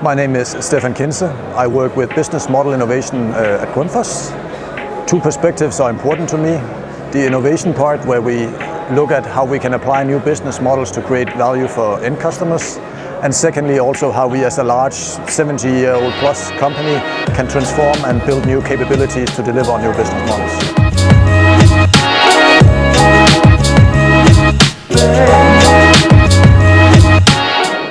My name is Stefan Kinze. I work with business model innovation at Grundfos. Two perspectives are important to me. The innovation part, where we look at how we can apply new business models to create value for end customers. And secondly, also how we as a large 70-year-old plus company can transform and build new capabilities to deliver on new business models.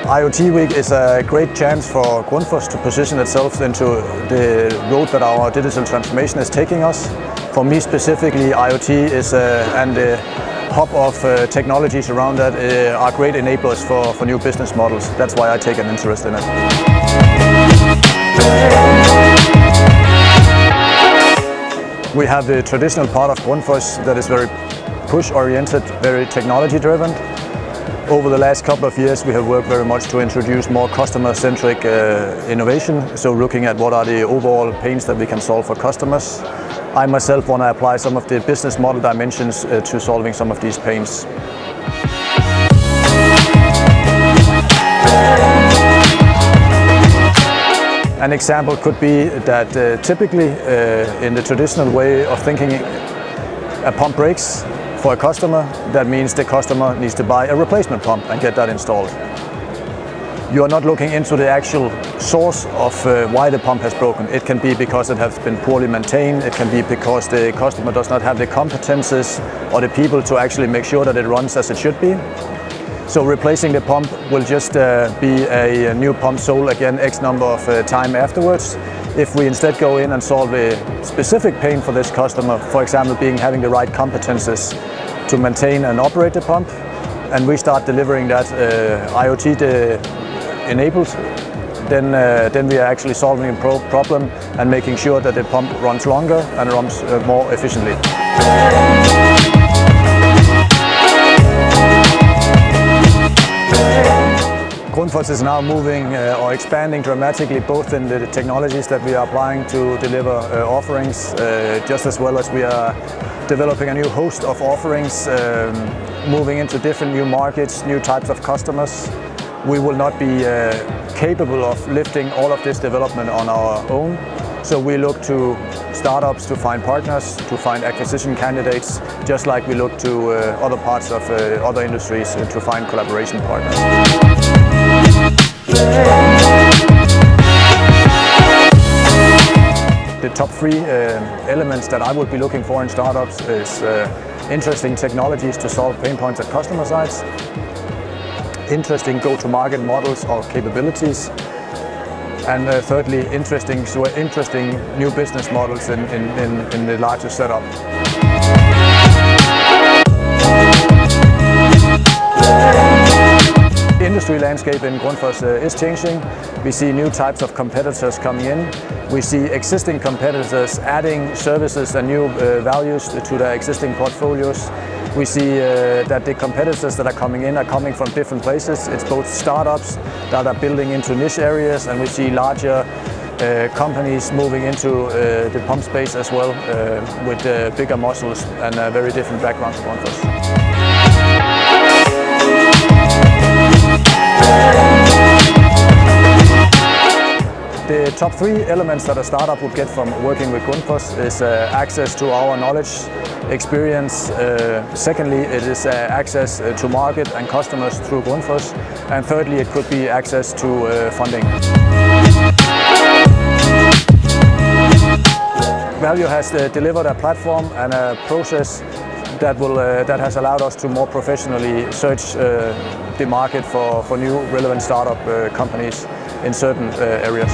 IoT Week is a great chance for Grundfos to position itself into the road that our digital transformation is taking us. For me specifically, IoT is and the hub of technologies around that are great enablers for new business models. That's why I take an interest in it. We have the traditional part of Grundfos that is very push-oriented, very technology-driven. Over the last couple of years, we have worked very much to introduce more customer-centric innovation. So looking at what are the overall pains that we can solve for customers. I myself want to apply some of the business model dimensions to solving some of these pains. An example could be that typically in the traditional way of thinking, a pump breaks for a customer. That means the customer needs to buy a replacement pump and get that installed. You are not looking into the actual source of why the pump has broken. It can be because it has been poorly maintained. It can be because the customer does not have the competences or the people to actually make sure that it runs as it should be. So replacing the pump will just be a new pump sold again X number of time afterwards. If we instead go in and solve a specific pain for this customer, for example, having the right competences to maintain and operate the pump, and we start delivering that IoT enabled, then we are actually solving a problem and making sure that the pump runs longer and runs more efficiently. Grundfos is now moving or expanding dramatically, both in the technologies that we are applying to deliver offerings, just as well as we are developing a new host of offerings, moving into different new markets, new types of customers. We will not be capable of lifting all of this development on our own. So we look to startups to find partners, to find acquisition candidates, just like we look to other parts of other industries to find collaboration partners. The top three elements that I would be looking for in startups is interesting technologies to solve pain points at customer sites, interesting go-to-market models or capabilities, and thirdly, interesting new business models in the larger setup. The industry landscape in Grundfos is changing. We see new types of competitors coming in. We see existing competitors adding services and new values to their existing portfolios. We see that the competitors that are coming in are coming from different places. It's both startups that are building into niche areas, and we see larger companies moving into the pump space as well, with bigger muscles and a very different background to Grundfos. The top three elements that a startup would get from working with Grundfos is access to our knowledge, experience. Secondly, it is access to market and customers through Grundfos. And thirdly, it could be access to funding. Value has delivered a platform and a process that has allowed us to more professionally search the market for new relevant startup companies in certain areas.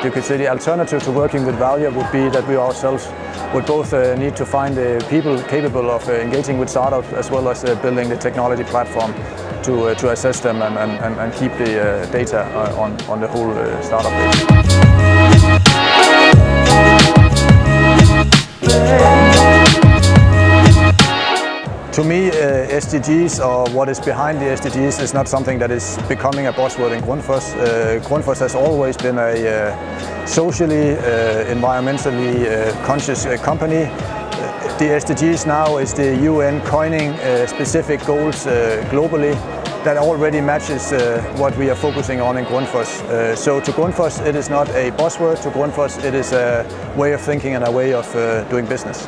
You could say the alternative to working with Valuer would be that we ourselves would both need to find the people capable of engaging with startups, as well as building the technology platform to assess them and keep the data on the whole startup base. To me, SDGs, or what is behind the SDGs, is not something that is becoming a buzzword in Grundfos. Grundfos has always been a socially, environmentally conscious company. the SDGs now is the UN coining specific goals globally that already matches what we are focusing on in Grundfos. So to Grundfos, it is not a buzzword. To Grundfos, it is a way of thinking and a way of doing business.